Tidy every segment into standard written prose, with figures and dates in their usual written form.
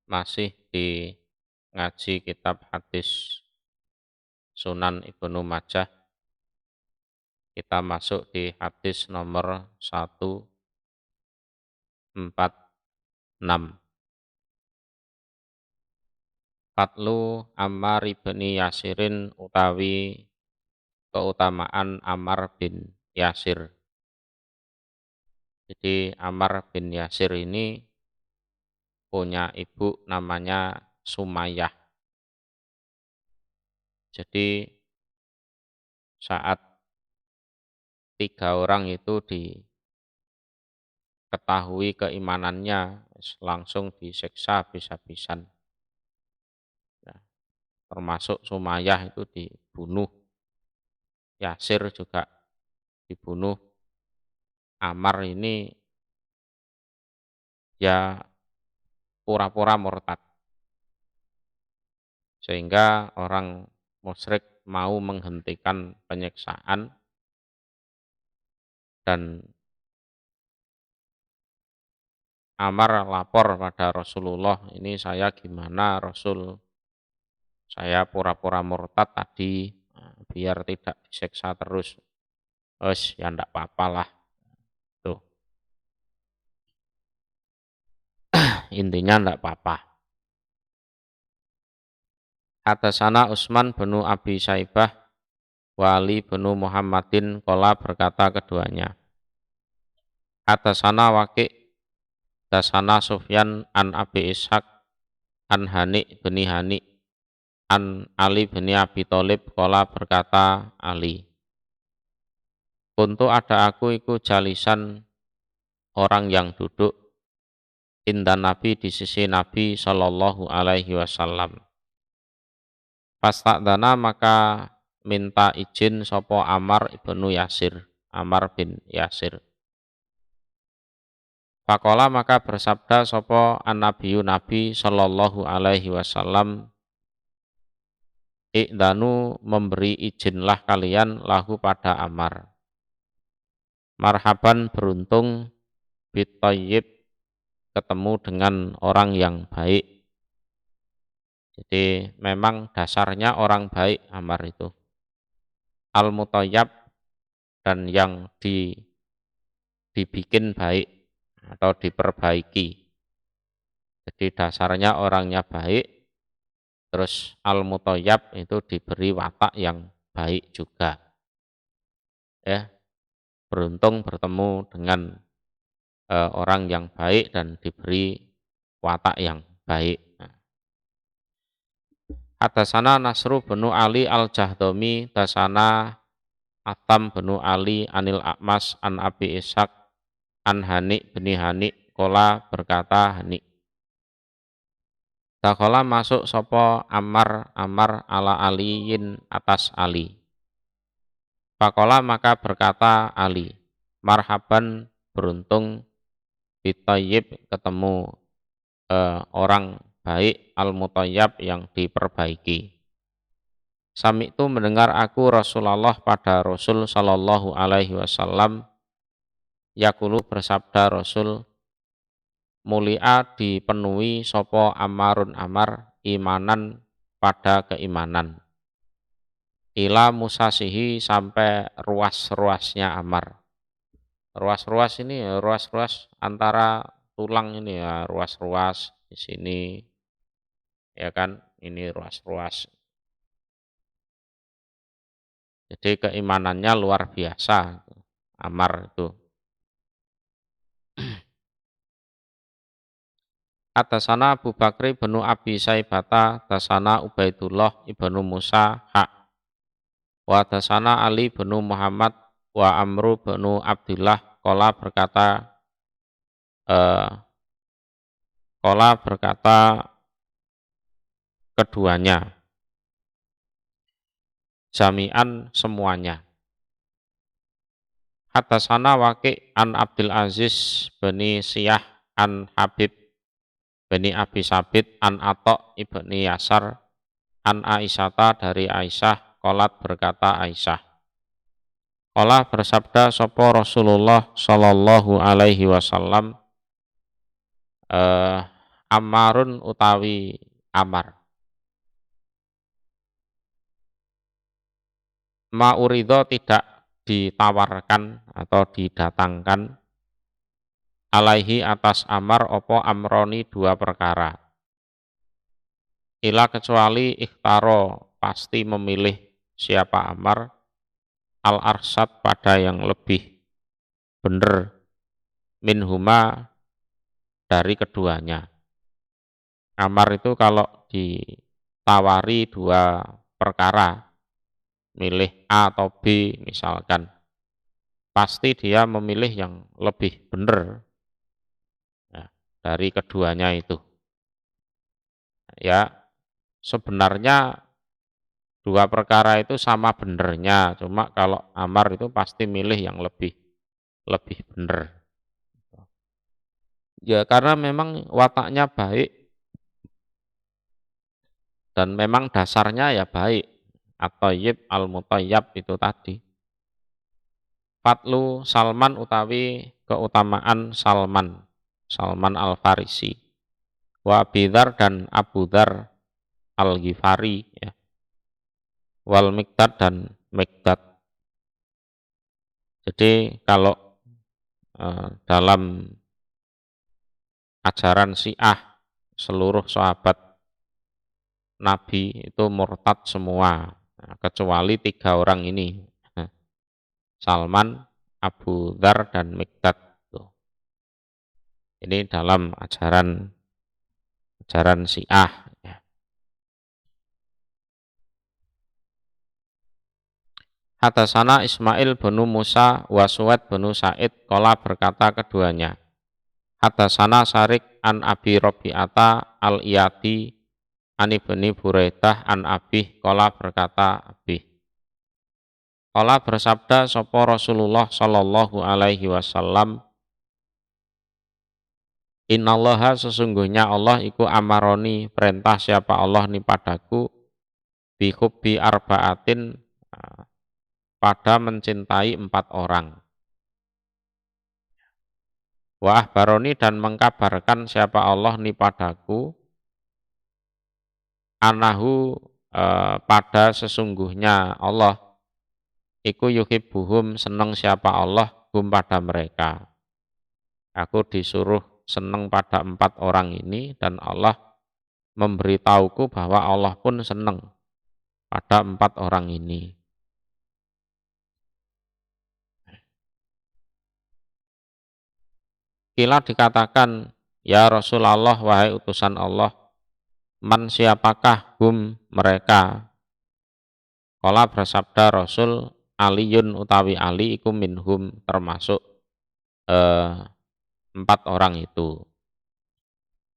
masih di ngaji kitab hadis Sunan Ibnu Majah. Kita masuk di hadis nomor 146. Fadlu Ammar bin Yasirin utawi keutamaan Ammar bin Yasir. Jadi Ammar bin Yasir ini punya ibu namanya Sumayyah. Jadi saat 3 orang itu diketahui keimanannya, langsung disiksa habis-habisan. Ya, termasuk Sumayyah itu dibunuh, Yasir juga dibunuh. Ammar ini ya pura-pura murtad. Sehingga orang musyrik mau menghentikan penyiksaan dan Ammar lapor pada Rasulullah, ini saya gimana Rasul, saya pura-pura murtad tadi, biar tidak disiksa terus. Ya ndak apa-apa lah. Tuh. Intinya ndak apa-apa. Hadasana Utsman bin Abi Saibah Wali bin Muhammadin qala berkata keduanya. Hadasana Waqi' Hadasana Sufyan an Abi Ishaq an Hani bin Hani an Ali bin Abi Thalib qala berkata Ali. Kuntu ada aku iku jalisan orang yang duduk indan Nabi di sisi Nabi sallallahu alaihi wasallam. Fasta'dana maka minta izin sopo Ammar ibnu Yasir, Ammar bin Yasir. Faqala maka bersabda sopo an-nabiyyu Nabi sallallahu alaihi wasallam, I'danu memberi izinlah kalian lahu pada Ammar. Marhaban beruntung bitayyib ketemu dengan orang yang baik. Jadi memang dasarnya orang baik Ammar itu. Al-mutayyab dan yang dibikin baik atau diperbaiki. Jadi dasarnya orangnya baik, terus al-mutayyab itu diberi watak yang baik juga. Ya, beruntung bertemu dengan orang yang baik dan diberi watak yang baik. Hadasana Nasru bin Ali al-Jahdami, dasana Atam bin Ali anil A'mas an Abi Ishaq an Hani bin Hani kola berkata Hani. Dakhala masuk sopo Ammar ala Aliyin atas Ali. Fakola maka berkata Ali, marhaban beruntung bitayyib ketemu orang baik al-mutayyab yang diperbaiki. Sami itu mendengar aku Rasulullah pada Rasul sallallahu alaihi wasallam yaqulu bersabda Rasul, mulia dipenuhi sopo Ammarun Ammar imanan pada keimanan. Ila musasihi sampai ruas-ruasnya Ammar. Ruas-ruas ini ya, ruas-ruas antara tulang ini ya, ruas-ruas di sini ya kan, ini ruas-ruas. Jadi keimanannya luar biasa Ammar itu. Atasana Abu Bakri bin Abi Saibata, atasana Ubaidullah ibnu Musa hak. Wa atasana Ali bin Muhammad wa Amru bin Abdullah qala berkata keduanya. Jami'an semuanya. Hadasana Waqi' an Abdul Aziz bin Siyah an Habib bin Abi Sabit an Atok ibni Yasar an Aisyata dari Aisyah qalat berkata Aisyah. Qala bersabda sapa Rasulullah sallallahu alaihi wasallam Ammarun utawi Amar. Ma urido tidak ditawarkan atau didatangkan alaihi atas Amar opo amroni dua perkara. Ila kecuali ikhtaro pasti memilih siapa Amar al arsad pada yang lebih benar minhuma dari keduanya. Amar itu kalau ditawari dua perkara, milih A atau B misalkan, pasti dia memilih yang lebih benar ya, dari keduanya itu. Ya, sebenarnya dua perkara itu sama benernya, cuma kalau Amar itu pasti milih yang lebih benar. Ya karena memang wataknya baik dan memang dasarnya ya baik. At-Thayyib al-Muthayyab itu tadi. Fatlu Salman utawi keutamaan Salman. Salman al-Farisi. Wa Abidhar dan Abu Dzar al-Ghifari ya. Wal Miqdad dan Miqdad. Jadi kalau dalam ajaran Syiah seluruh sahabat Nabi itu murtad semua, kecuali tiga orang ini, Salman, Abu Dzar dan Miqdad. Ini dalam ajaran Syiah. Hatasana Ismail bin Musa wa Suwaid bin Sa'id qala berkata keduanya. Hatasana Sarik an Abi Rabi'ata al-Iyadi an Ibni Buraidah an Abih qala berkata Abih. Qala bersabda sapa Rasulullah sallallahu alaihi wasallam, Innallaha sesungguhnya Allah iku amaroni perintah siapa Allah ni padaku bi arbaatin pada mencintai 4 orang. Wa ahbaroni dan mengkabarkan siapa Allah ni padaku anahu pada sesungguhnya Allah iku yuhibbuhum seneng siapa Allah hum pada mereka. Aku disuruh seneng pada 4 orang ini dan Allah memberitahuku bahwa Allah pun seneng pada 4 orang ini. Kila dikatakan, ya Rasulullah wahai utusan Allah, man siapakah hum mereka? Kala bersabda Rasul, Aliyun utawi Ali iku minhum termasuk 4 orang itu.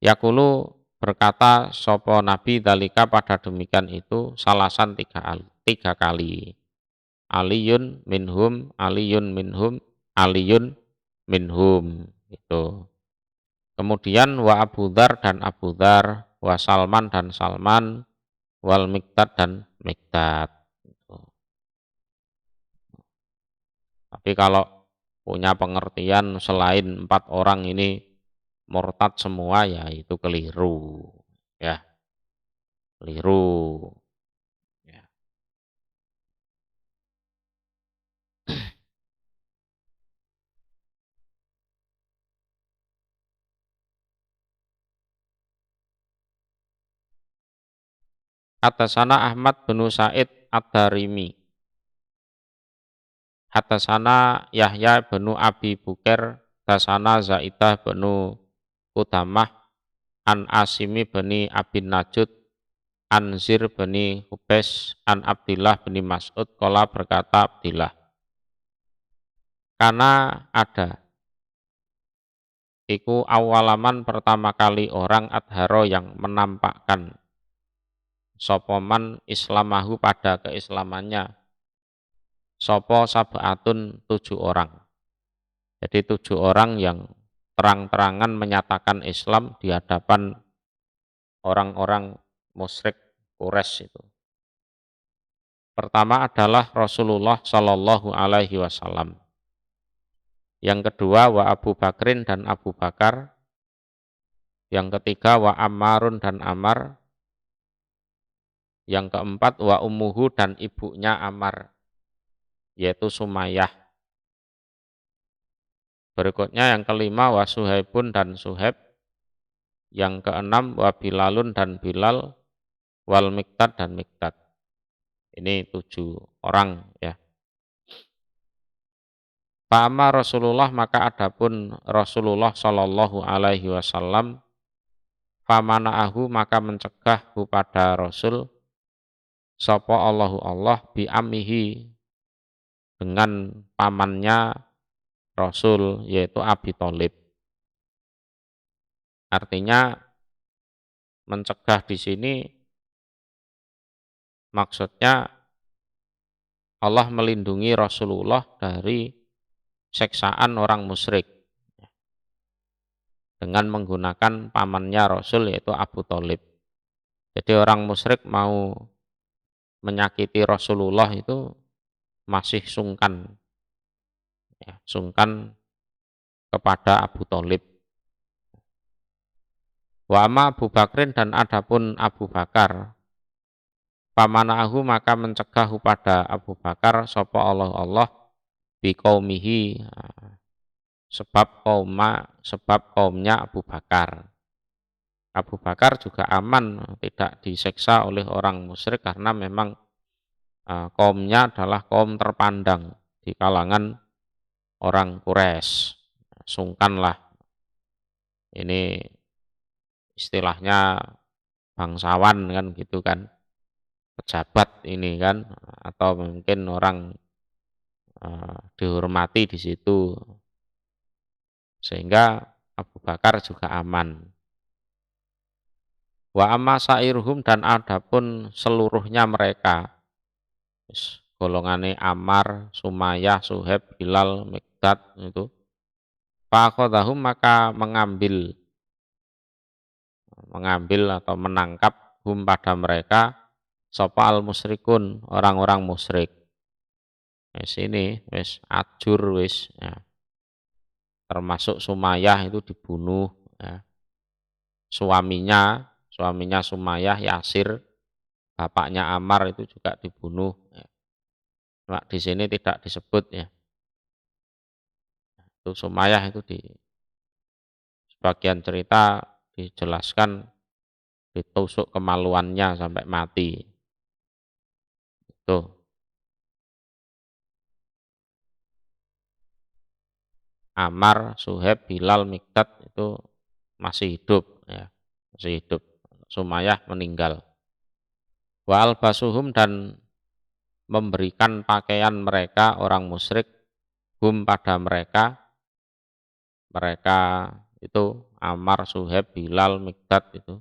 Yakulu berkata sopo Nabi dalika pada demikian itu salasan 3 kali. Aliyun minhum, Aliyun minhum, Aliyun minhum. Itu. Kemudian wa Abu Dzar dan Abu Dzar, wa Salman dan Salman, wal Miqdad dan Miqdad. Gitu. Tapi kalau punya pengertian selain 4 orang ini murtad semua ya itu keliru. Ya. Keliru. Ya. Hatasana Ahmad bin Said Ad-Darimi. Hatasana Yahya bin Abi Bukair, hatasana Zaidah bin Qudamah, an Asimi bin Abin Najud, an Zir bin Hubes, an Abdillah bin Mas'ud, qala berkata Abdillah. Karena ada iku awalaman pertama kali orang adharo yang menampakkan sopoman islamahu pada keislamannya sopo sab'atun 7 orang. Jadi 7 orang yang terang-terangan menyatakan Islam di hadapan orang-orang musyrik Quraisy itu. Pertama adalah Rasulullah Shallallahu alaihi wasallam. Yang kedua wa Abu Bakrin dan Abu Bakar. Yang ketiga wa Ammarun dan Ammar. Yang keempat wa ummuhu dan ibunya Ammar, yaitu Sumayyah. Berikutnya yang kelima wa Suhaibun dan Suhaib. Yang keenam wa Bilalun dan Bilal, wal Miqdad dan Miqdad. Ini 7 orang ya. Fa'amma Rasulullah, maka adapun Rasulullah Shallallahu alaihi wasallam, famana'ahu, maka mencegah kepada Rasul sapa Allahu Allah bi ammihi, dengan pamannya Rasul, yaitu Abi Thalib. Artinya mencegah di sini maksudnya Allah melindungi Rasulullah dari seksaan orang musyrik dengan menggunakan pamannya Rasul, yaitu Abu Thalib. Jadi orang musyrik mau menyakiti Rasulullah itu masih sungkan, ya, sungkan kepada Abu Thalib. Wa amma Abu Bakrin, dan adapun Abu Bakar, pamana'ahu, maka mencegah pada Abu Bakar sapa Allah biqaumihi, sebab kaumnya Abu Bakar. Abu Bakar juga aman, tidak diseksa oleh orang musyrik karena memang kaumnya adalah kaum terpandang di kalangan orang Quraisy. Sungkanlah, ini istilahnya bangsawan kan gitu kan, pejabat ini kan, atau mungkin orang dihormati di situ, sehingga Abu Bakar juga aman. Wa amma sairhum, dan adapun seluruhnya mereka, golongane Ammar, Sumayyah, Suhaib, Bilal, Miqdad itu, fa'akhadhahum, maka mengambil atau menangkap hum pada mereka sapa al musyrikun, orang-orang musyrik. Wis ini wis ajur wis ya. Termasuk Sumayyah itu dibunuh ya. Suaminya Sumayyah, Yasir, bapaknya Ammar, itu juga dibunuh ya. Cuma di sini tidak disebut ya. Itu Sumayyah itu di sebagian cerita dijelaskan ditusuk kemaluannya sampai mati. Tuh. Ammar, Suhaib, Bilal, Miqdad itu masih hidup ya, masih hidup. Sumayyah meninggal. Wa albasuhum, dan memberikan pakaian mereka orang musyrik hum pada mereka itu Ammar, Suhaib, Bilal, Miqdad itu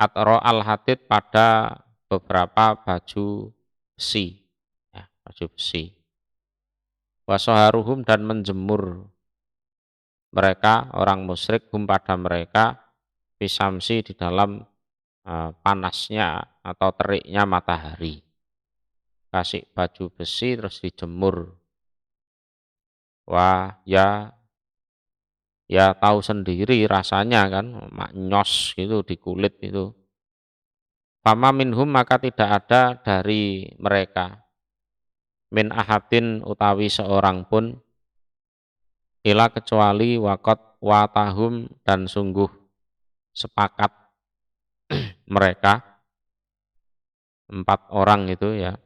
atro al-hadid, pada beberapa baju besi ya, baju besi. Wasoharuhum, dan menjemur mereka orang musyrik hum pada mereka pisamsi, di dalam panasnya atau teriknya matahari. Kasih baju besi terus dijemur. Wah ya tahu sendiri rasanya kan, maknyos gitu di kulit itu. Fama minhum, maka tidak ada dari mereka, min ahadin, utawi seorang pun, ila, kecuali wakot watahum, dan sungguh sepakat mereka 4 orang itu ya,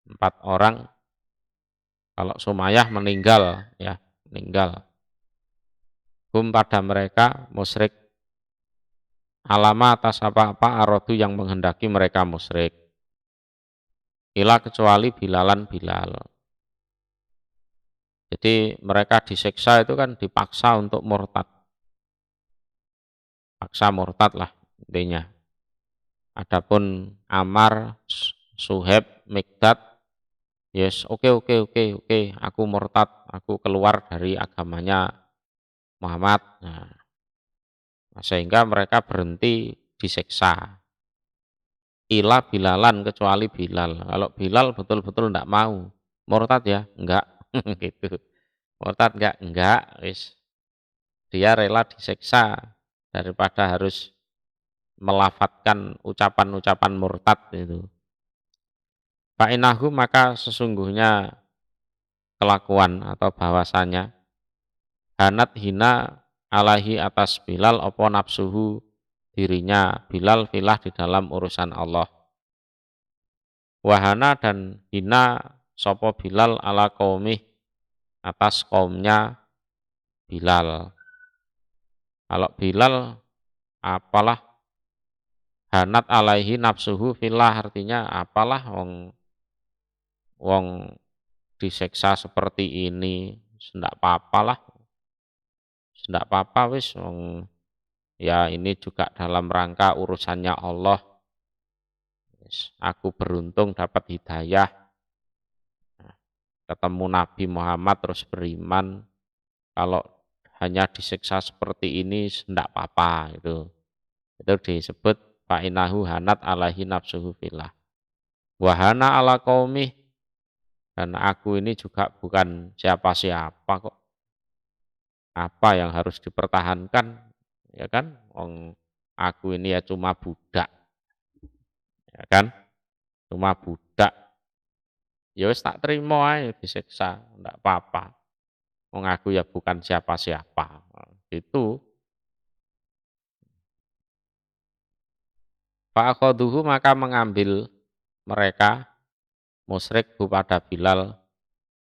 4 orang. Kalau Sumayyah meninggal ya, meninggal. Hum pada mereka musyrik, alama atas apa-apa arodu yang menghendaki mereka musyrik, ila, kecuali Bilalan, Bilal. Jadi mereka disiksa itu kan dipaksa untuk murtad. Paksa murtad lah intinya. Adapun Ammar, Suhaib, Miqdad, yes, oke, aku murtad, aku keluar dari agamanya Muhammad. Nah, sehingga mereka berhenti disiksa. Ila Bilalan, kecuali Bilal. Kalau Bilal betul-betul enggak mau. Murtad ya? Enggak. Gitu. Murtad enggak, wis. dia rela disiksa daripada harus melafatkan ucapan-ucapan murtad itu. Fa'inahu maka sesungguhnya kelakuan atau bahwasanya hanat hina alahi atas Bilal opo nafsuhu dirinya Bilal filah di dalam urusan Allah. Wahana dan hina sopo Bilal ala qaumih atas kaumnya Bilal. Kalau Bilal apalah hanat alaihi nafsuhu filah artinya apalah wong diseksa seperti ini ndak apa-apalah. Ndak apa-apa wis wong ya ini juga dalam rangka urusannya Allah. Aku beruntung dapat hidayah. Ketemu Nabi Muhammad terus beriman. Kalau hanya disiksa seperti ini ndak apa-apa itu. Itu disebut fa'inahu hanat alaihi nafsuhu fillah. Wahana ala qaumih dan aku ini juga bukan siapa-siapa kok. Apa yang harus dipertahankan? Ya kan? Aku ini ya cuma budak. Ya kan? Cuma budak. Ya wis tak terima ae disiksa, ndak apa-apa. Wong aku ya bukan siapa-siapa. Itu fa'akhaduhu maka mengambil mereka musyrik pada Bilal.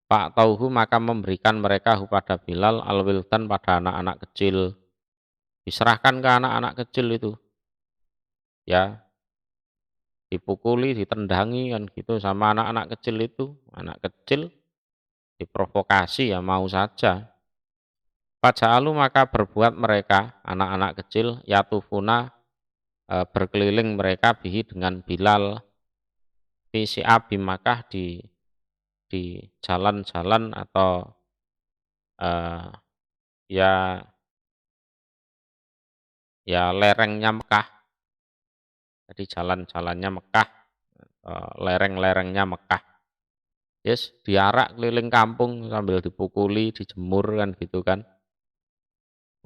Fa'tauhu maka memberikan mereka pada Bilal al-wildan pada anak-anak kecil. Diserahkan ke anak-anak kecil itu. Ya, dipukuli, ditendangi kan gitu sama anak-anak kecil itu. Anak kecil diprovokasi ya mau saja. Faja'alu maka berbuat mereka anak-anak kecil yatufuna berkeliling mereka bihi dengan Bilal fi si'abi Makkah di jalan-jalan atau ya lerengnya Mekah. Jadi jalan-jalannya Mekah, lereng-lerengnya Mekah. Yes, diarak keliling kampung sambil dipukuli, dijemur kan gitu kan.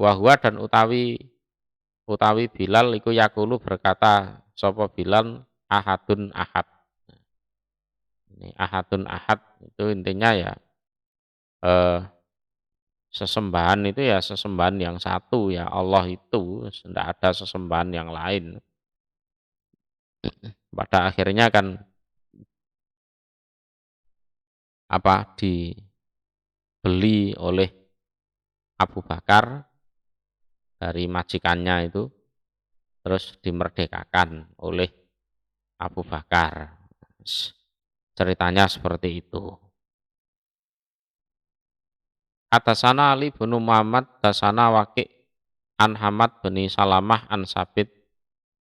Wahwa dan utawi Bilal iku yakulu berkata sapa Bilal ahadun ahad. Ini ahadun ahad itu intinya ya sesembahan itu ya sesembahan yang satu ya Allah itu, tidak ada sesembahan yang lain. Pada akhirnya kan dibeli oleh Abu Bakar dari majikannya itu, terus dimerdekakan oleh Abu Bakar. Ceritanya seperti itu. Atasana Ali bin Muhammad, tasana Waqi' an Hamad bin Salamah an Sabit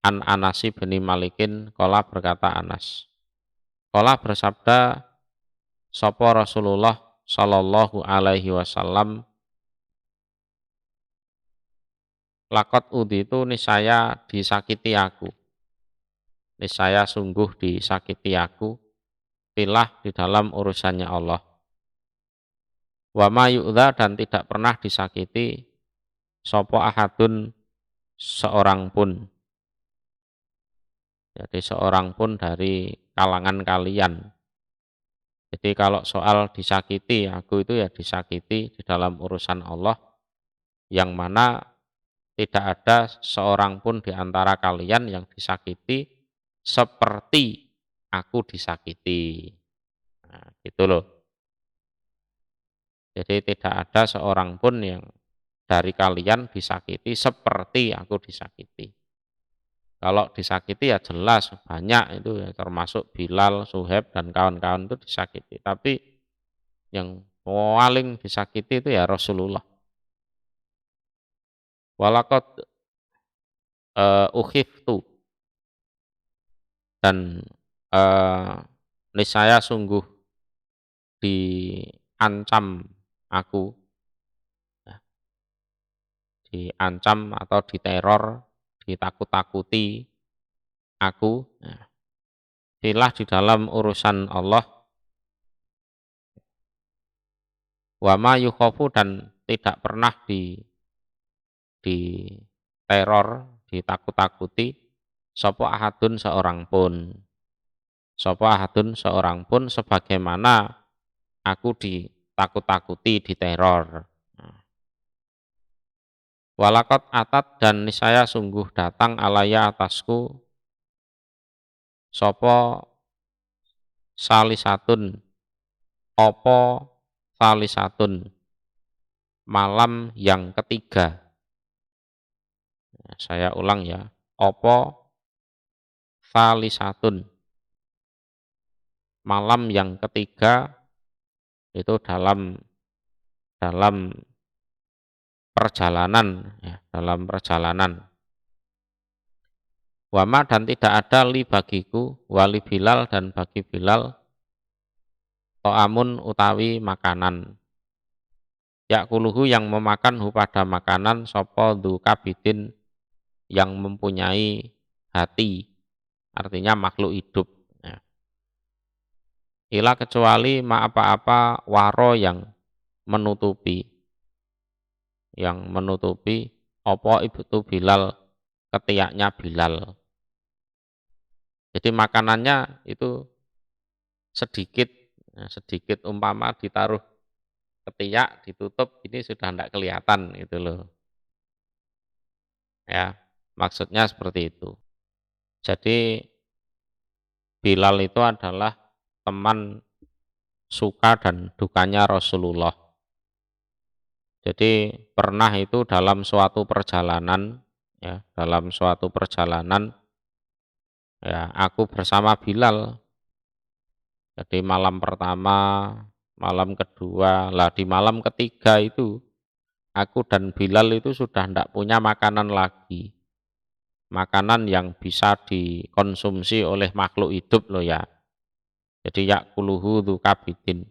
an Anasi bin Malikin, qala berkata Anas. Qala bersabda sapa Rasulullah sallallahu alaihi wasallam, lakot uditu niscaya disakiti aku. Niscaya sungguh disakiti aku, filah di dalam urusannya Allah. Wa ma yu'dha dan tidak pernah disakiti sapa ahadun seorang pun. Jadi seorang pun dari kalangan kalian. Jadi kalau soal disakiti, aku itu ya disakiti di dalam urusan Allah, yang mana tidak ada seorang pun di antara kalian yang disakiti seperti aku disakiti. Nah, gitu loh. Jadi tidak ada seorang pun yang dari kalian disakiti seperti aku disakiti. Kalau disakiti ya jelas banyak itu ya, termasuk Bilal, Suhaib dan kawan-kawan itu disakiti. Tapi yang paling disakiti itu ya Rasulullah. Walakot ukhiftu dan niscaya sungguh diancam aku, ya, diancam atau diteror, ditakut-takuti aku, ya, filah di dalam urusan Allah, wa ma yukhafu dan tidak pernah diteror, ditakut-takuti sapa ahadun seorang pun. Sapa ahadun seorang pun sebagaimana aku ditakut-takuti, diteror. Walakot atat dan niscaya sungguh datang alaya atasku sapa salisatun apa salisatun malam yang ketiga. Saya ulang ya. Apa salisatun malam yang ketiga itu dalam perjalanan ya, dalam perjalanan. Wama dan tidak ada li bagiku wali Bilal dan bagi Bilal to'amun utawi makanan. Yakuluhu yang memakan hu pada makanan sopo du kabidin yang mempunyai hati, artinya makhluk hidup. Ya. Ila kecuali ma apa-apa waro yang menutupi opo ibtu Bilal ketiaknya Bilal. Jadi makanannya itu sedikit, sedikit umpama ditaruh ketiak ditutup ini sudah tidak kelihatan gitu loh. Ya, maksudnya seperti itu. Jadi Bilal itu adalah teman suka dan dukanya Rasulullah. Jadi pernah itu dalam suatu perjalanan ya, ya aku bersama Bilal. Jadi malam pertama, malam kedua, lah di malam ketiga itu aku dan Bilal itu sudah tidak punya makanan lagi. Makanan yang bisa dikonsumsi oleh makhluk hidup loh ya. Jadi yakuluhu dzu kabidin.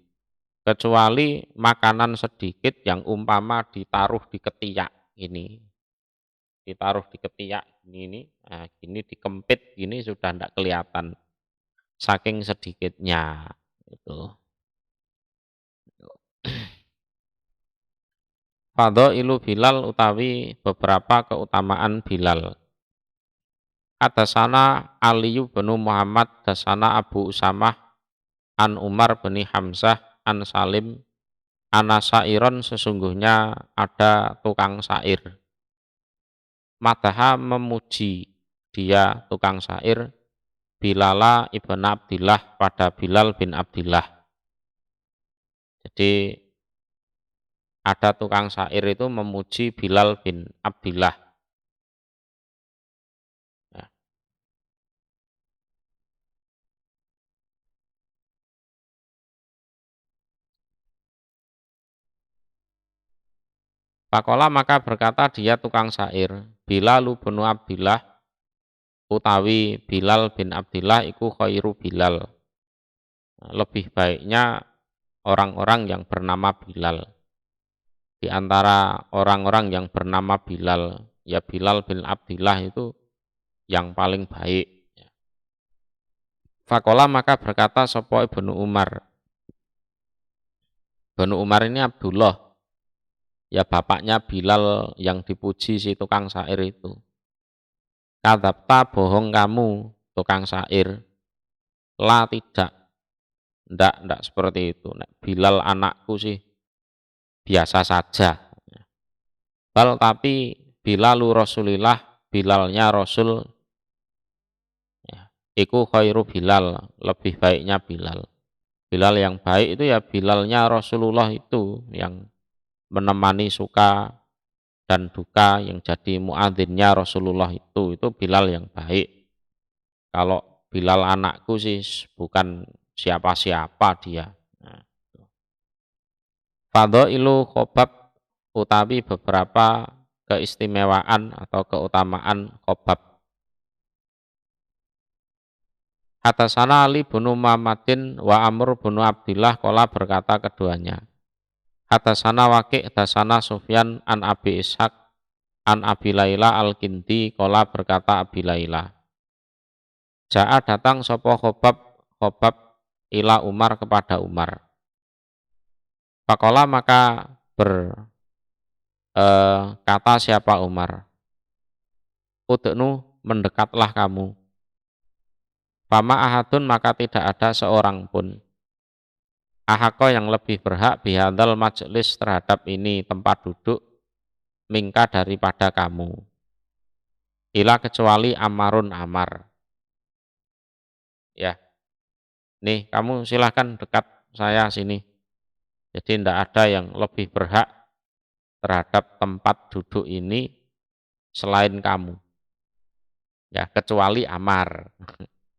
Kecuali makanan sedikit yang umpama ditaruh di ketiak ini. Ditaruh di ketiak ini, nah, gini dikempit gini sudah tidak kelihatan. Saking sedikitnya itu. Fadhailu Bilal utawi beberapa keutamaan Bilal. Hadasana Aliyu bin Muhammad dasana Abu Usamah an Umar bin Hamzah an Salim ana sairon sesungguhnya ada tukang sair. Madaha memuji dia tukang sair Bilala ibn Abdillah pada Bilal bin Abdillah. Jadi ada tukang syair itu memuji Bilal bin Abdillah. Ya. Pakola maka berkata dia tukang syair, Bilal bin Abdillah utawi Bilal bin Abdillah iku khairu Bilal. Lebih baiknya orang-orang yang bernama Bilal. Di antara orang-orang yang bernama Bilal, ya Bilal bin Abdillah itu yang paling baik. Fakola maka berkata sapa Ibnu Umar. Ibnu Umar ini Abdullah, ya bapaknya Bilal yang dipuji si tukang syair itu. Kadzabta bohong kamu tukang syair. La tidak. Ndak seperti itu. Bilal anakku sih biasa saja. Bal tapi Bilalu Rasulillah, Bilalnya Rasul ya, iku khairu Bilal, lebih baiknya Bilal. Bilal yang baik itu ya Bilalnya Rasulullah itu yang menemani suka dan duka, yang jadi muadzinnya Rasulullah itu Bilal yang baik. Kalau Bilal anakku sih bukan siapa-siapa dia. Nah, Fadhailu Khobab utawi beberapa keistimewaan atau keutamaan Khobab. Hadasana Ali bin Muhammadin wa Amr bin Abdillah qala berkata keduanya. Hadasana Waqi' hadasana Sufyan an Abi Ishaq an Abi Laila al-Kindi qala berkata Abi Laila. Ja'a datang sapa Khobab ila Umar kepada Umar. Faqala maka kata siapa Umar, udnu, mendekatlah kamu. Fama ahadun, maka tidak ada seorang pun. Ahako, yang lebih berhak bihadal majlis, terhadap ini tempat duduk, mingka, daripada kamu. Ila, kecuali Amarun, Amar. Ya, nih kamu silahkan dekat saya sini. Jadi tidak ada yang lebih berhak terhadap tempat duduk ini selain kamu. Ya, kecuali Amar.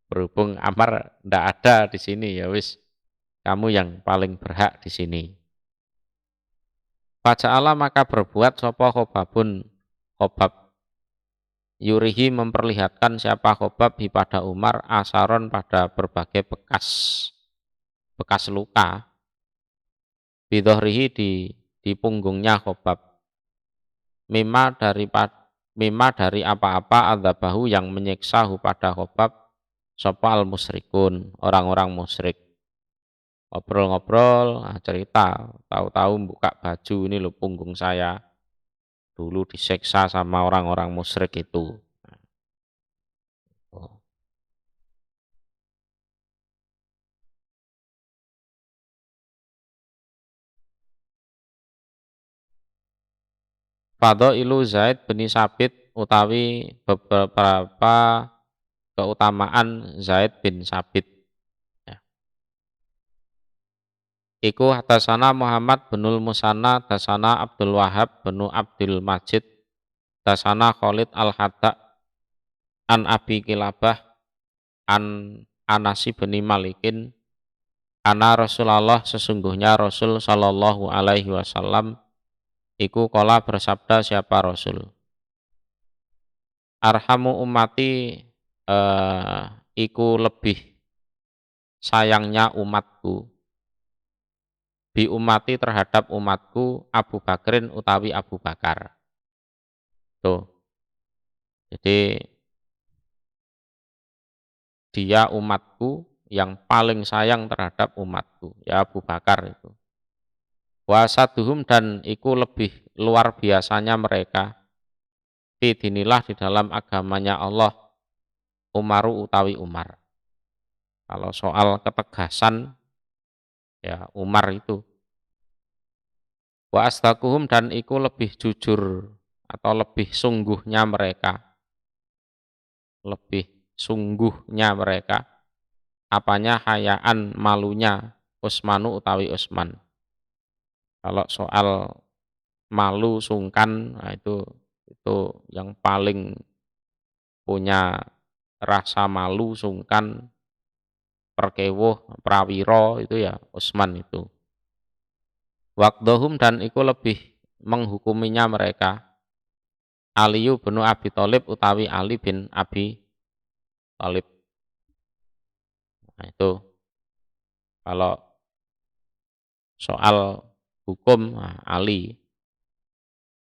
Berhubung Amar tidak ada di sini, ya wis, kamu yang paling berhak di sini. Faja'ala, maka berbuat sapa Khobabun, Khobab, yurihi, memperlihatkan siapa Khobab hi pada Umar, asaron, pada berbagai bekas luka, bidohrihi, di punggungnya Khobab, mima dari apa-apa, adzabahu, yang menyiksa hu pada Khobab, sapa al musyrikun, orang-orang musyrik. Ngobrol-ngobrol, cerita, tahu-tahu buka baju, ini loh punggung saya dulu diseksa sama orang-orang musyrik itu. Fadhailu Zaid bin Sabit, utawi beberapa keutamaan Zaid bin Sabit. Ya. Iku hadasana Muhammad binul Musanna, dasana Abdul Wahab bin Abdul Majid, dasana Khalid al-Hadda, an Abi Kilabah, an Anasi bin Malikin, ana Rasulullah, sesungguhnya Rasul sallallahu alaihi wasallam, iku kola, bersabda siapa Rasul, arhamu ummati, iku lebih sayangnya umatku, bi umati, terhadap umatku, Abu Bakrin, utawi Abu Bakar. Tuh. Jadi dia umatku yang paling sayang terhadap umatku, ya Abu Bakar itu. Wasaduhum, dan iku lebih luar biasanya mereka, fidinilah, di dalam agamanya Allah, Umaru, utawi Umar. Kalau soal ketegasan, ya Umar itu. Wa asdaquhum, dan iku lebih jujur atau lebih sungguhnya mereka, lebih sungguhnya mereka, apanya, hayaan, malunya, Utsmanu, utawi Utsman. Kalau soal malu, sungkan, nah itu yang paling punya rasa malu, sungkan, perkewuh, prawiro, itu ya Utsman itu. Waqdohum, dan iku lebih menghukuminya mereka, Aliyu bin Abi Thalib, utawi Ali bin Abi Thalib. Nah itu kalau soal hukum, nah, Ali.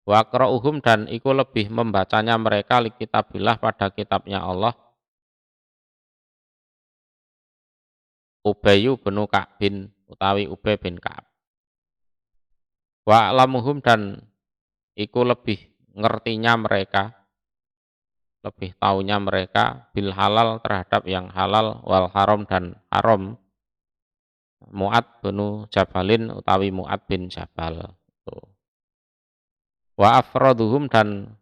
Wa qra'uhum, dan iku lebih membacanya mereka, li kitabillah, pada kitabnya Allah, Ubayyu bin Ka'bin, utawi Ubay bin Ka'ab. Wa alamuhum, dan iku lebih ngertinya mereka, lebih taunya mereka, bil halal, terhadap yang halal, wal haram, dan haram, Mu'ad bin Jabalin, utawi Mu'ad bin Jabal. Tuh. Wa afraduhum, dan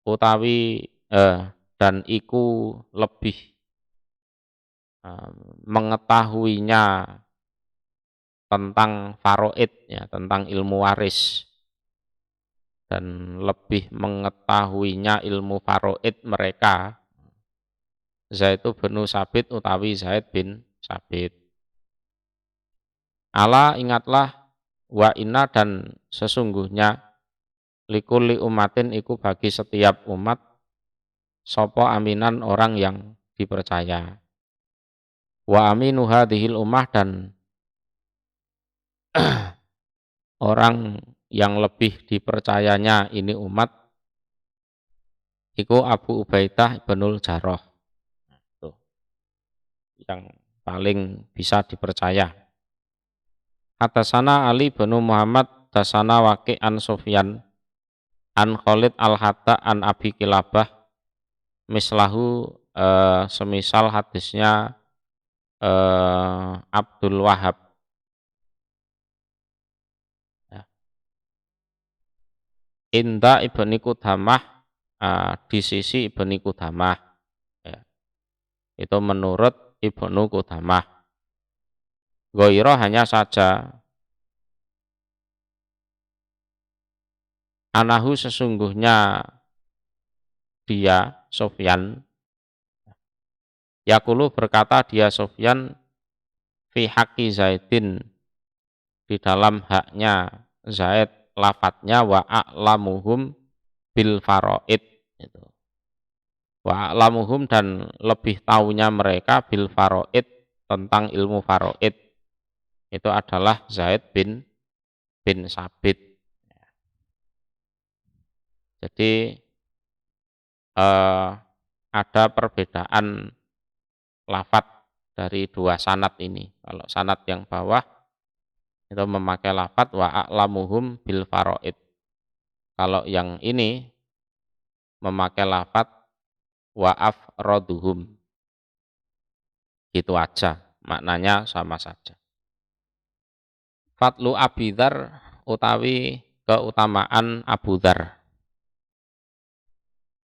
utawi dan iku lebih mengetahuinya tentang faraid, ya, tentang ilmu waris, dan lebih mengetahuinya ilmu faraid mereka, Zaid bin Sabit, utawi Zaid bin Sabit. Ala, ingatlah, wa inna, dan sesungguhnya, likulli umatin, iku bagi setiap umat, sopo aminan, orang yang dipercaya. Wa aminu hadhil ummah, dan orang yang lebih dipercayanya ini umat, iku Abu Ubaidah binul Jarrah. Tuh, yang paling bisa dipercaya. Hadasana Ali bin Muhammad, hadasana Waqi' an Sufyan an Khalid al-Hatta an Abi Kilabah mislahu semisal hadisnya Abdul Wahab. Ya. Inda Ibni Qudamah di sisi Ibni Qudamah. Ya. Itu menurut Ibnu Qudamah. Ghaira hanya saja anahu sesungguhnya dia Sufyan yaqulu berkata dia Sufyan fi haqqi Zaidin di dalam haknya Zaid lafadznya wa a'lamuhum bil faraid itu. Wa a'lamuhum dan lebih tahunya mereka bil faraid tentang ilmu faraid itu adalah Zaid bin Sabit. Jadi ada perbedaan lafadz dari dua sanad ini. Kalau sanad yang bawah itu memakai lafadz wa a'lamuhum bil faraid. Kalau yang ini memakai lafadz wa afraduhum. Gitu aja, maknanya sama saja. Fadlu Abi Dzar utawi keutamaan Abu Dzar.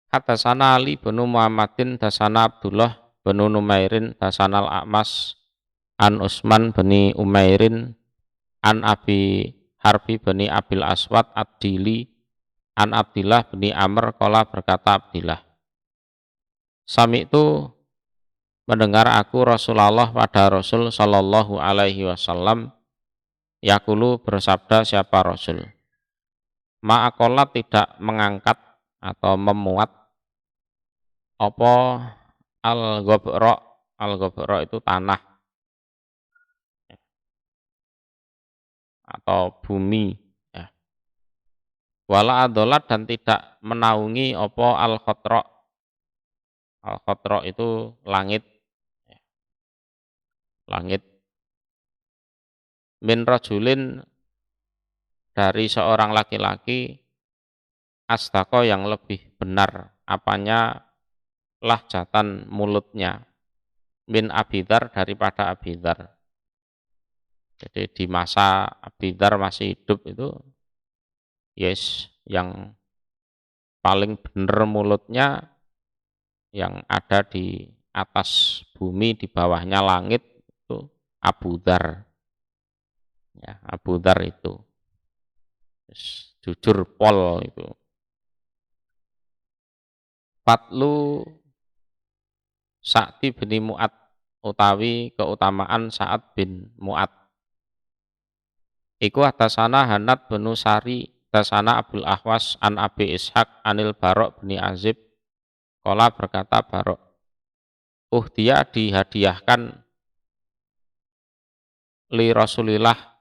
Hadasana Ali bin Muhammadin dasana Abdullah bin Numairin dasana Al-A'mas an Utsman bin Umairin an Abi Harbi bin Abil Aswad Ad-Dili an Abdillah bin Amr qala berkata Abdillah Sami itu mendengar aku Rasulullah pada Rasul sallallahu alaihi wasallam yaqulu bersabda siapa Rasul ma'aqallat tidak mengangkat atau memuat apa al-ghabra itu tanah atau bumi ya. Wala adolat dan tidak menaungi apa al-khatra. Al-khatra itu langit ya. Langit min rajulin dari seorang laki-laki asdaqo yang lebih benar apanya lahjatan mulutnya min Abidar daripada Abidar. Jadi di masa Abidar masih hidup itu yes yang paling benar mulutnya yang ada di atas bumi di bawahnya langit itu Abu Dzar. Ya, Abu Dzar itu yes, jujur pol itu. Fatlu Sa'di bin Mu'ad utawi keutamaan Sa'ad bin Mu'ad. Iku atasana Hanad bin Sari atasana Abdul Ahwas an Abi Ishaq anil Barok bin Azib qala berkata Barok dia dihadiahkan li Rasulillah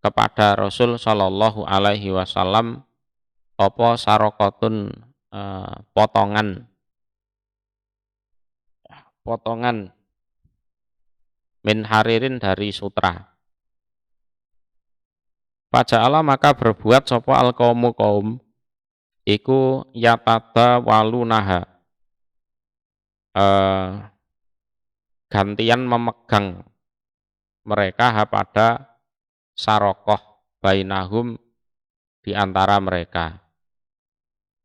kepada Rasul sallallahu alaihi wasallam apa sarokotun potongan min haririn dari sutra. Paja'ala maka berbuat sapa al-qaumu kaum iku yatada walunaha gantian memegang mereka pada sarokoh bainahum di antara mereka.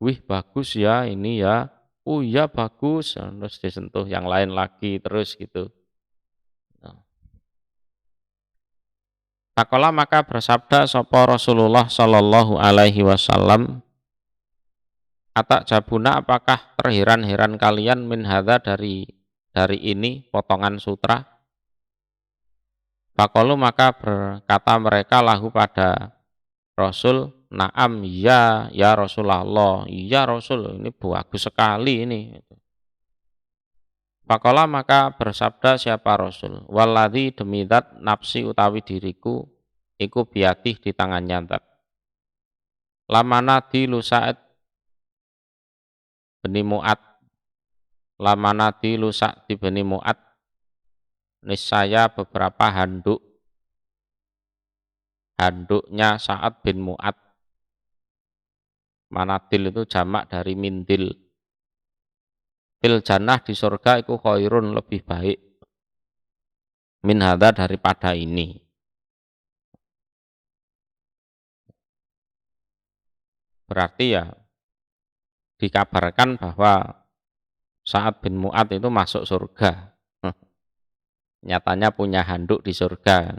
Wih bagus ya ini ya. Oh iya bagus, terus disentuh yang lain lagi terus gitu. Takola maka bersabda sapa Rasulullah sallallahu alaihi wasallam atak jabuna apakah terheran-heran kalian min hadza dari ini potongan sutra. Faqalu maka berkata mereka lahu pada Rasul na'am ya Rasulullah ya Rasul ini bagus sekali ini. Faqala maka bersabda siapa Rasul walladzi demi zat nafsi utawi diriku iku biatih di tangannya zat lamana di Sa'id bin Mu'ad lamana di Sa'id bin Mu'ad niscaya beberapa handuk handuknya Sa'ad bin Mu'ad. Manadil itu jamak dari mindil. Fil jannah di surga itu khairun lebih baik. Min hadza daripada ini. Berarti ya dikabarkan bahwa Sa'ad bin Mu'ad itu masuk surga. Nyatanya punya handuk di surga.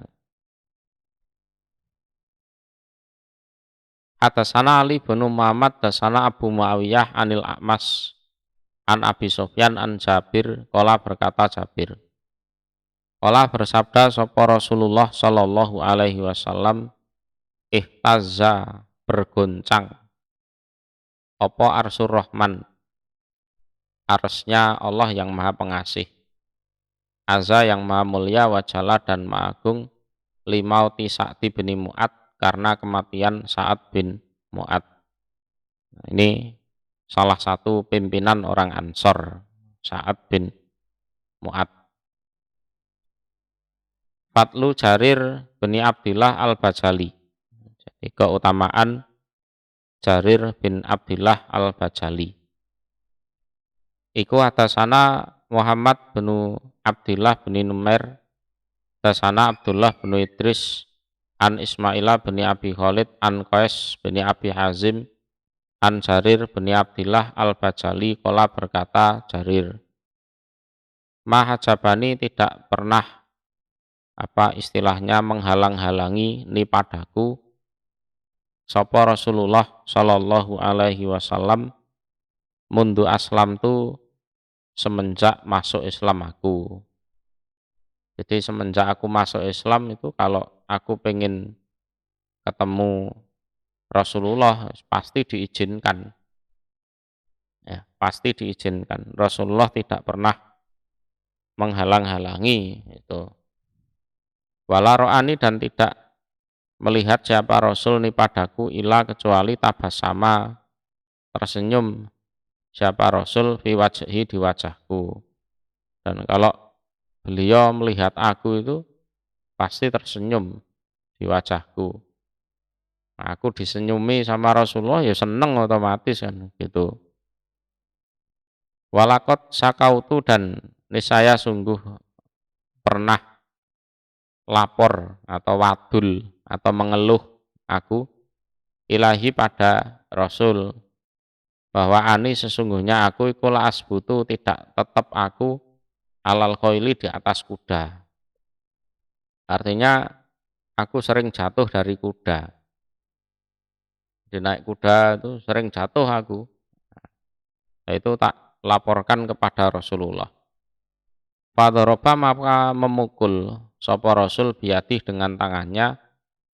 Hadasana Ali bin Muhammad, hadasana Abu Muawiyah anil A'mas an Abi Sufyan an Jabir, qala berkata Jabir. Qala bersabda sapa Rasulullah sallallahu alaihi wasallam, ihtazza bergoncang apa arsur Rahman, arsnya Allah yang Maha Pengasih. Azza yang Maha Mulia wa Jalla dan Maha Agung, limauti Sa'd bin Mu'ad karena kematian Sa'ad bin Mu'ad. Nah, ini salah satu pimpinan orang Ansor, Sa'ad bin Mu'ad. Fadlu Jarir bin Abdillah al-Bajali. Jadi keutamaan Jarir bin Abdillah al-Bajali. Iku atasana Muhammad bin Abdillah bin Numair, atasana Abdullah bin Idris, an Ismailah bin Abi Khalid, an Qais bin Abi Hazim, an Jarir bin Abdillah al-Bajali, qala berkata Jarir, mahajabani tidak pernah istilahnya menghalang-halangi ni padaku sapa Rasulullah sallallahu alaihi wasallam mundu aslam tu semenjak masuk Islam aku. Jadi semenjak aku masuk Islam itu kalau aku pengen ketemu Rasulullah pasti diizinkan. Ya, pasti diizinkan. Rasulullah tidak pernah menghalang-halangi itu. Wala ro'ani dan tidak melihat siapa Rasul ni padaku ila kecuali tabasama tersenyum siapa Rasul fi wajhi di wajahku. Dan kalau beliau melihat aku itu pasti tersenyum di wajahku. Nah, aku disenyumi sama Rasulullah ya seneng otomatis kan gitu. Walakot sakautu dan niscaya sungguh pernah lapor atau wadul atau mengeluh aku ilahi pada Rasul bahwa ani sesungguhnya aku ikulah asbutu tidak tetap aku alal khoili di atas kuda. Artinya aku sering jatuh dari kuda. Di naik kuda itu sering jatuh aku. Nah, itu tak laporkan kepada Rasulullah. Fadoroba maka memukul sapa Rasul biadih dengan tangannya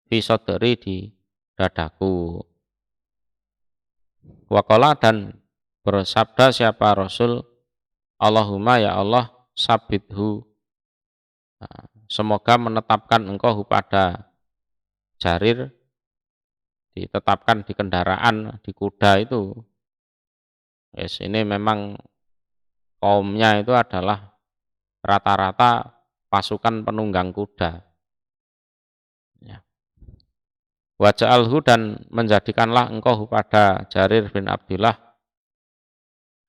fisoderi di dadaku. Waqala dan bersabda siapa Rasul, Allahumma ya Allah sabithu, semoga menetapkan engkau pada Jarir, ditetapkan di kendaraan, di kuda itu. Yes, ini memang kaumnya itu adalah rata-rata pasukan penunggang kuda. Ya. Waja'alhu dan menjadikanlah engkau pada Jarir bin Abdillah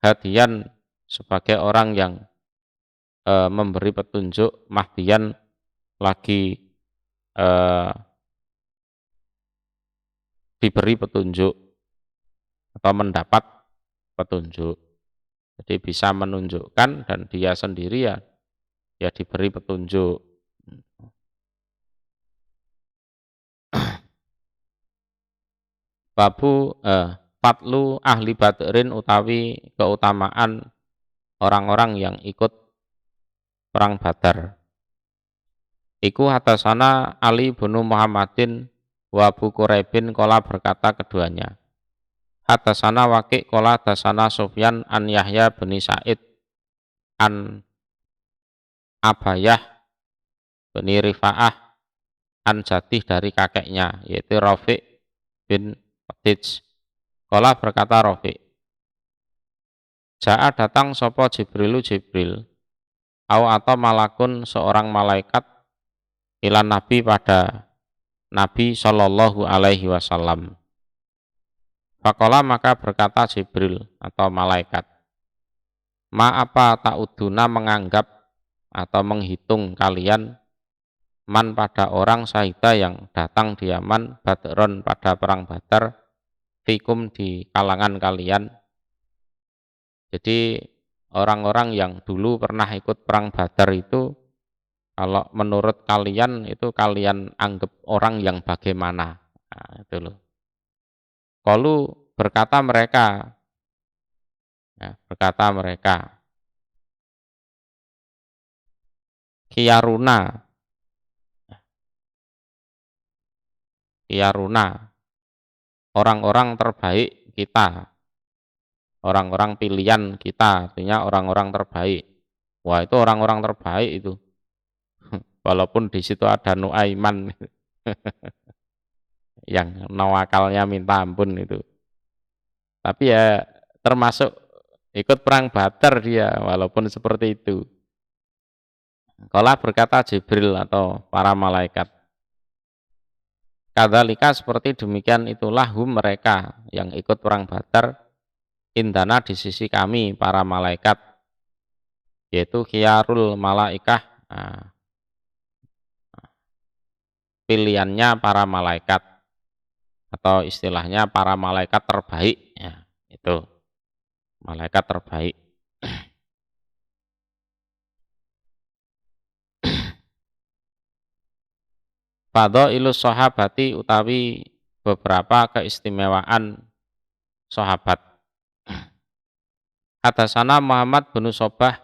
hadian sebagai orang yang memberi petunjuk, mahdian lagi diberi petunjuk atau mendapat petunjuk. Jadi bisa menunjukkan dan dia sendiri ya diberi petunjuk. Babu fatlu ahli badrin utawi keutamaan orang-orang yang ikut perang Badar. Iku hatasana Ali bin Muhammadin wa Abu Quraibin qala berkata keduanya. Hatasana Waqi' qala hatasana Sufyan an Yahya bin Sa'id an Abayah bin Rifa'ah an Jadih dari kakeknya yaitu Rafiq bin Qadij. Qala berkata Rafiq, Ja'a datang sapa Jibrilu Jibril atau malakun seorang malaikat ilan Nabi pada Nabi Shallallahu Alaihi Wasallam. Faqala maka berkata Jibril atau malaikat, ma apa ta'uduna menganggap atau menghitung kalian man pada orang syahida yang datang di Yaman Badron pada perang Badar fikum di kalangan kalian. Jadi orang-orang yang dulu pernah ikut perang Badar itu, kalau menurut kalian itu kalian anggap orang yang bagaimana? Nah, itu loh. Qalu berkata mereka, Kiyaruna, orang-orang terbaik kita, orang-orang pilihan kita, artinya orang-orang terbaik. Wah, itu orang-orang terbaik itu. Walaupun di situ ada Nuaiman yang nawakalnya minta ampun itu. Tapi ya termasuk ikut perang Badar dia, walaupun seperti itu. Kala berkata Jibril atau para malaikat, kadzalika seperti demikian itulah mereka yang ikut perang Badar indana di sisi kami para malaikat, yaitu khiyarul malaikah, pilihannya para malaikat atau istilahnya para malaikat terbaik, ya, itu malaikat terbaik. Fadhailus sahabati utawi beberapa keistimewaan sahabat. Hadasana Muhammad bin Sobah,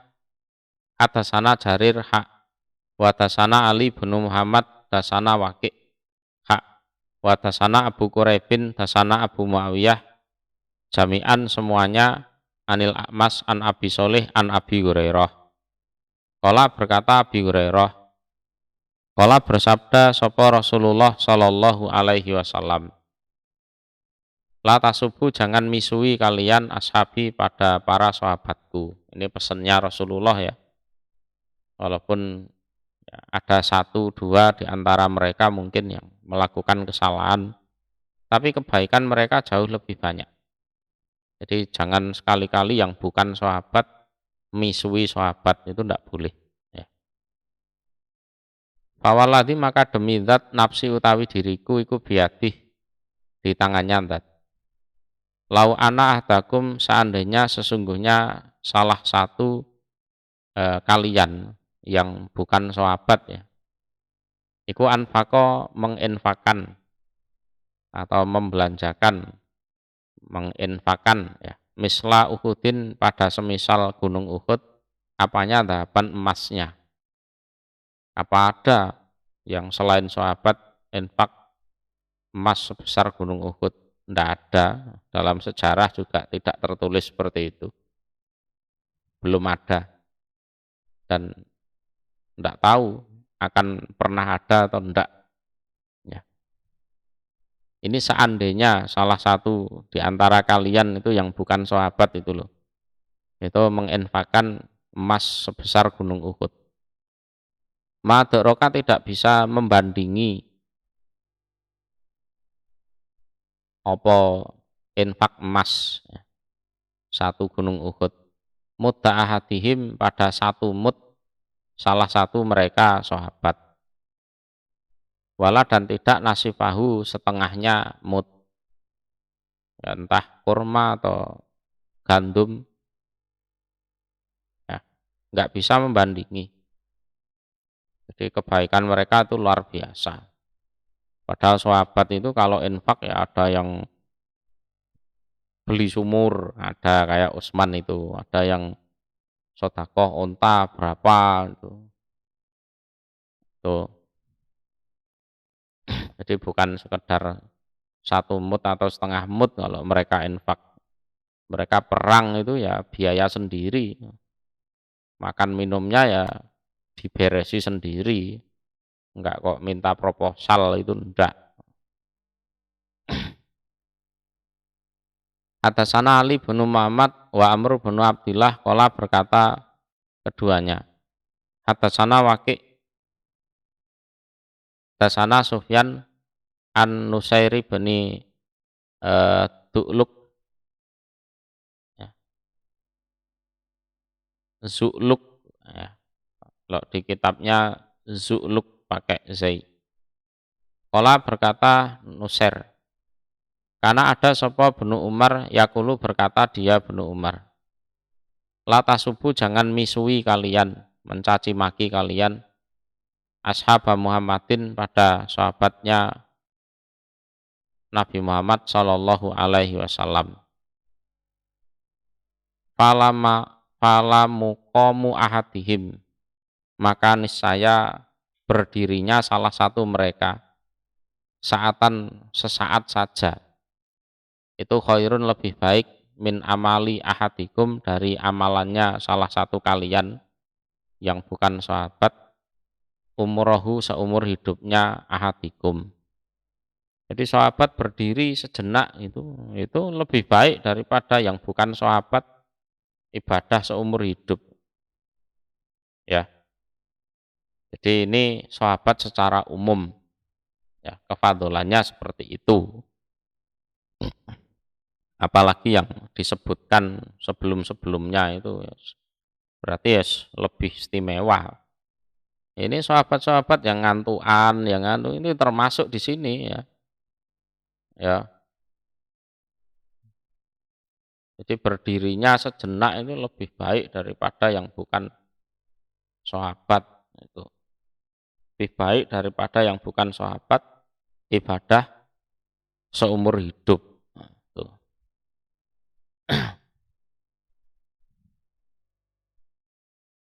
hadasana Jarir hak, wadasana Ali bin Muhammad, dasana Waqi' hak, wadasana Abu Quraibin, dasana Abu Muawiyah, jami'an semuanya anil A'mas an Abi Solih an Abi Hurairah. Qala berkata Abi Hurairah, qala bersabda sapa Rasulullah sallallahu alaihi wasallam, la tasubu jangan misui kalian ashabi pada para sahabatku. Ini pesannya Rasulullah ya. Walaupun ya, ada satu dua di antara mereka mungkin yang melakukan kesalahan, tapi kebaikan mereka jauh lebih banyak. Jadi jangan sekali-kali yang bukan sahabat misui sahabat, itu tidak boleh. Ya. Fawalladzi maka demi zat nafsi utawi diriku iku biadih, di tangannya zat. Lau ana ahdakum seandainya sesungguhnya salah satu kalian yang bukan sahabat ya, iku anfaqo menginfakan atau membelanjakan, menginfakan ya, misla Uhudin pada semisal gunung Uhud, apanya dahaban emasnya. Apa ada yang selain sahabat infak emas sebesar gunung Uhud? Tidak ada, dalam sejarah juga tidak tertulis seperti itu, belum ada, dan tidak tahu akan pernah ada atau tidak. Ya. Ini seandainya salah satu di antara kalian itu yang bukan sahabat itu loh, itu menginfakkan emas sebesar gunung Uhud. Madroka tidak bisa membandingi apa infak emas ya, satu gunung Uhud, mudda'ahadihim pada satu mud salah satu mereka sahabat, wala dan tidak nasifahu setengahnya mud ya, entah kurma atau gandum ya, nggak bisa membandingi. Jadi kebaikan mereka itu luar biasa. Padahal sahabat itu kalau infak ya ada yang beli sumur, ada kayak Utsman itu, ada yang sedekah unta berapa itu. Tuh. Jadi bukan sekedar satu mud atau setengah mud kalau mereka infak. Mereka perang itu ya biaya sendiri. Makan minumnya ya diberesi sendiri. Enggak kok minta proposal, itu enggak. Hadasana Ali bin Muhammad wa Amr bin Abdillah qala berkata keduanya. Hadasana Waqi', hadasana Sufyan an Nusairi bani Du'luk, ya, Zu'luk, ya. Kalau di kitabnya Zu'luk pakai zai. Qala berkata Nusair, karena ada sapa Ibnu Umar yakulu berkata dia Ibnu Umar. La tasubu jangan misui kalian, mencaci maki kalian ashab Muhammadin pada sahabatnya Nabi Muhammad sallallahu alaihi wasallam. Falamuqamu ahadihim, maka niscaya berdirinya salah satu mereka sesaat saja, itu khairun lebih baik min amali ahadikum dari amalannya salah satu kalian yang bukan sahabat, umrohu seumur hidupnya ahadikum. Jadi sahabat berdiri sejenak itu lebih baik daripada yang bukan sahabat ibadah seumur hidup, ya. Jadi ini sahabat secara umum, ya, kefadolannya seperti itu. Apalagi yang disebutkan sebelum-sebelumnya itu berarti ya lebih istimewa. Ini sahabat-sahabat yang ngantuan, yang ini termasuk di sini, ya. Ya. Jadi berdirinya sejenak itu lebih baik daripada yang bukan sahabat itu. Lebih baik daripada yang bukan sahabat ibadah seumur hidup.